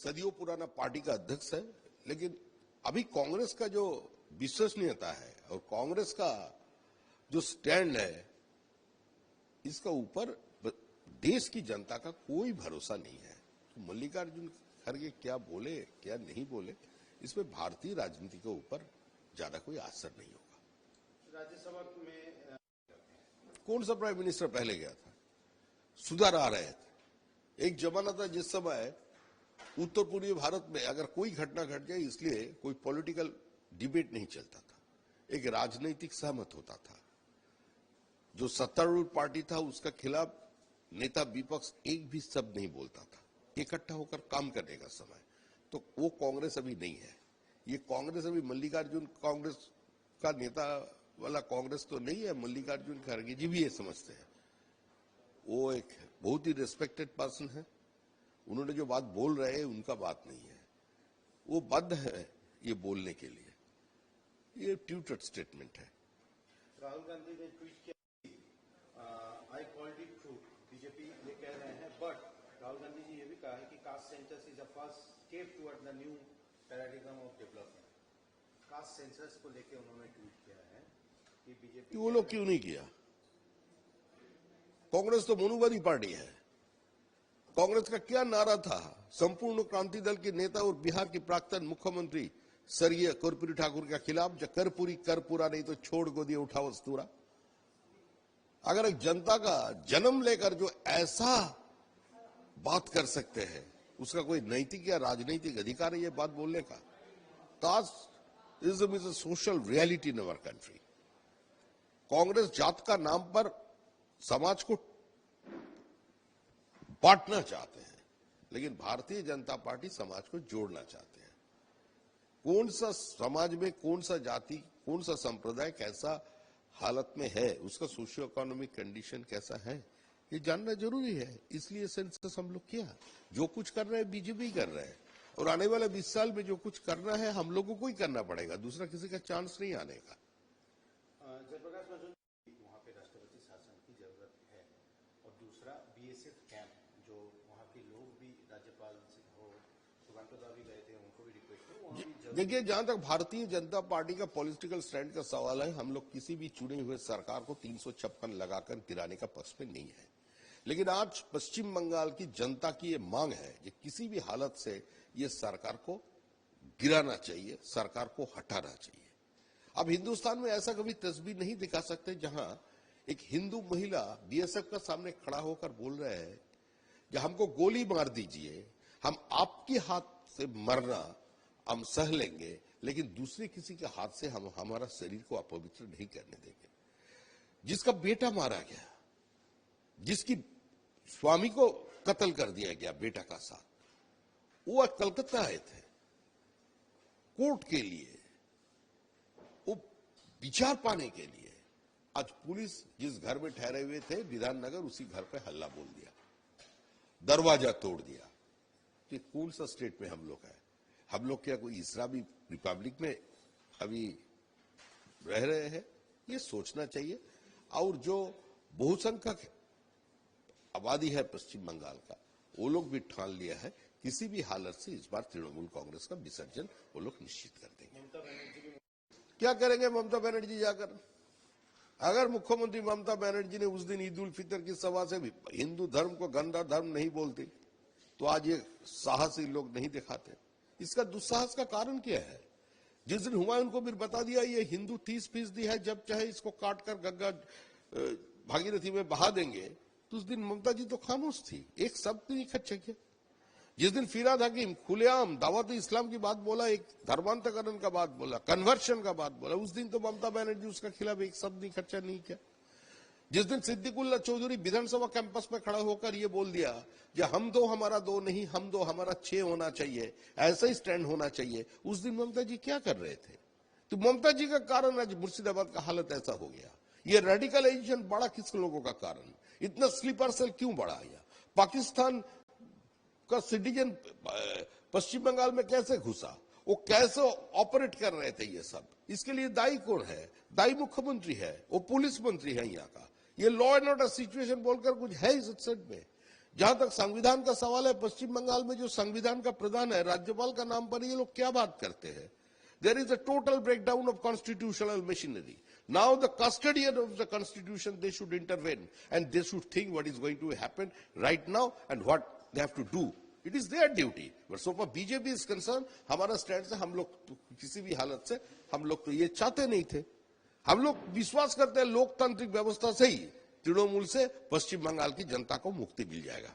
सदियों पुराना पार्टी का अध्यक्ष है, लेकिन अभी कांग्रेस का जो विश्वसनीयता है और कांग्रेस का जो स्टैंड है, इसका ऊपर देश की जनता का कोई भरोसा नहीं है। तो मल्लिकार्जुन खड़गे क्या बोले क्या नहीं बोले, इसमें भारतीय राजनीति के ऊपर ज्यादा कोई असर नहीं होगा। राज्यसभा में कौन सा प्राइम मिनिस्टर पहले गया था? सुधार आ रहे थे। एक जमाना था जिस समय उत्तर पूर्वी भारत में अगर कोई घटना घट जाए इसलिए कोई पॉलिटिकल डिबेट नहीं चलता था, एक राजनीतिक सहमत होता था। जो सत्तारूढ़ पार्टी था उसका खिलाफ नेता विपक्ष एक भी शब्द नहीं बोलता था, इकट्ठा होकर काम करने का समय। तो वो कांग्रेस अभी नहीं है। ये कांग्रेस अभी मल्लिकार्जुन कांग्रेस का नेता वाला कांग्रेस तो नहीं है। मल्लिकार्जुन खड़गे जी भी ये समझते हैं। वो एक बहुत ही रिस्पेक्टेड पर्सन है। उन्होंने जो बात बोल रहे हैं उनका बात नहीं है, वो बाध्य है ये बोलने के लिए। ये ट्यूटेड स्टेटमेंट है। राहुल गांधी ने ट्वीट किया, I called it true, BJP ये कह रहे हैं, बट राहुल गांधी जी ये भी कहा है कि caste census is a first step toward the new paradigm of development. Caste census को लेकर उन्होंने ट्वीट किया है कि बीजेपी वो लोग क्यों नहीं किया? कांग्रेस तो मनुवादी पार्टी है। कांग्रेस का क्या नारा था? संपूर्ण क्रांति दल के नेता और बिहार के प्राक्तन मुख्यमंत्री स्वर्गीय कर्पूरी ठाकुर के खिलाफ जो कर पूरा नहीं तो छोड़ गोदी उठा वस्तूरा। अगर एक जनता का जन्म लेकर जो ऐसा बात कर सकते हैं, उसका कोई नैतिक या राजनीतिक अधिकार है ये बात बोलने का? Casteism is a social reality in our country. Congress जात का नाम पर समाज को बांटना चाहते हैं, लेकिन भारतीय जनता पार्टी समाज को जोड़ना चाहते हैं। कौन सा समाज में कौन सा जाति कौन सा संप्रदाय कैसा हालत में है, उसका सोशियो इकोनॉमिक कंडीशन कैसा है, ये जानना जरूरी है। इसलिए सेंसस हम लोग किया। जो कुछ कर रहे हैं बीजेपी कर रहे हैं, और आने वाले 20 साल में जो कुछ करना है हम लोगों को ही करना पड़ेगा, दूसरा किसी का चांस नहीं आने का। जयप्रकाश नारायण वहाँ पे राष्ट्रपति शासन की जरूरत है, और दूसरा बीएसएफ कैंप जो वहाँ के लोग भी राज्यपाल हो सुगांतोदा भी गए थे, उनको भी रिक्वेस्ट है। देखिए, जहां तक भारतीय जनता पार्टी का पॉलिटिकल स्टैंड का सवाल है, हम लोग किसी भी चुने हुए सरकार को 356 लगाकर गिराने का पक्ष में नहीं है। लेकिन आज पश्चिम बंगाल की जनता की ये मांग है कि किसी भी हालत से ये सरकार को गिराना चाहिए, सरकार को हटाना चाहिए। अब हिंदुस्तान में ऐसा कभी तस्वीर नहीं दिखा सकते जहां एक हिंदू महिला बीएसएफ का सामने खड़ा होकर बोल रहे हैं कि हमको गोली मार दीजिए, हम आपके हाथ से मरना हम सह लेंगे, लेकिन दूसरे किसी के हाथ से हम हमारा शरीर को अपवित्र नहीं करने देंगे। जिसका बेटा मारा गया, जिसकी स्वामी को कत्ल कर दिया गया बेटा का साथ, वो कलकत्ता आए थे कोर्ट के लिए, वो विचार पाने के लिए। आज पुलिस जिस घर में ठहरे हुए थे विधाननगर, उसी घर पे हल्ला बोल दिया, दरवाजा तोड़ दिया। तो कौन सा स्टेट में हम लोग है? हम लोग क्या कोई इस्लामी रिपब्लिक में अभी रह रहे हैं? ये सोचना चाहिए। और जो बहुसंख्यक आबादी है पश्चिम बंगाल का, वो लोग भी ठान लिया है किसी भी हालत से इस बार तृणमूल कांग्रेस का विसर्जन वो लोग निश्चित कर देंगे। क्या करेंगे ममता बनर्जी जाकर? अगर मुख्यमंत्री ममता बनर्जी ने उस दिन ईद उल फितर की सभा से भी हिंदू धर्म को गंदा धर्म नहीं बोलती, तो आज ये साहस लोग नहीं दिखाते। इसका दुस्साहस का कारण क्या है? जिस दिन हुमायूं को भी बता दिया ये हिंदू 30% है, जब चाहे इसको काट कर गंगा भागीरथी में बहा देंगे, तो उस दिन ममता जी तो खामोश थी, एक शब्द नहीं खर्च किया। जिस दिन फिराद हकीम खुलेआम दावत इस्लाम की बात बोला, एक धर्मांतकरण का बात बोला, कन्वर्शन का बात बोला, उस दिन तो ममता बनर्जी उसका खिलाफ एक शब्द नहीं खर्चा नहीं किया। जिस दिन सिद्दीकुल्ला चौधरी विधानसभा कैंपस में खड़ा होकर ये बोल दिया कि हम दो हमारा दो नहीं, हम दो हमारा 6 होना चाहिए, ऐसा ही स्टैंड होना चाहिए, उस दिन ममता जी क्या कर रहे थे? तो ममता जी का कारण आज मुर्शिदाबाद का हालत ऐसा हो गया। ये रेडिकलाइजेशन बड़ा किस लोगों का कारण? इतना स्लीपर सेल क्यों बढ़ा? पाकिस्तान का सिटीजन पश्चिम बंगाल में कैसे घुसा, वो कैसे ऑपरेट कर रहे थे ये सब, इसके लिए दायी कौन है? दायी मुख्यमंत्री है, वो पुलिस मंत्री है यहाँ का। ये लॉ एंड ऑर्डर सिचुएशन बोलकर कुछ है इस सेट में? जहां तक संविधान का सवाल है, पश्चिम बंगाल में जो संविधान का प्रधान है, राज्यपाल का नाम पर ये लोग क्या बात करते हैं? There is a total breakdown of constitutional machinery. Now the custodian of the constitution, they should intervene and they should think what is going to happen right now and what they have to do. It is their duty. But so far BJP is concerned, हमारा stand से हम लोग किसी भी हालत से हम लोग तो ये चाहते नहीं थे। हम लोग विश्वास करते हैं लोकतांत्रिक व्यवस्था से ही तृणमूल से पश्चिम बंगाल की जनता को मुक्ति मिल जाएगा।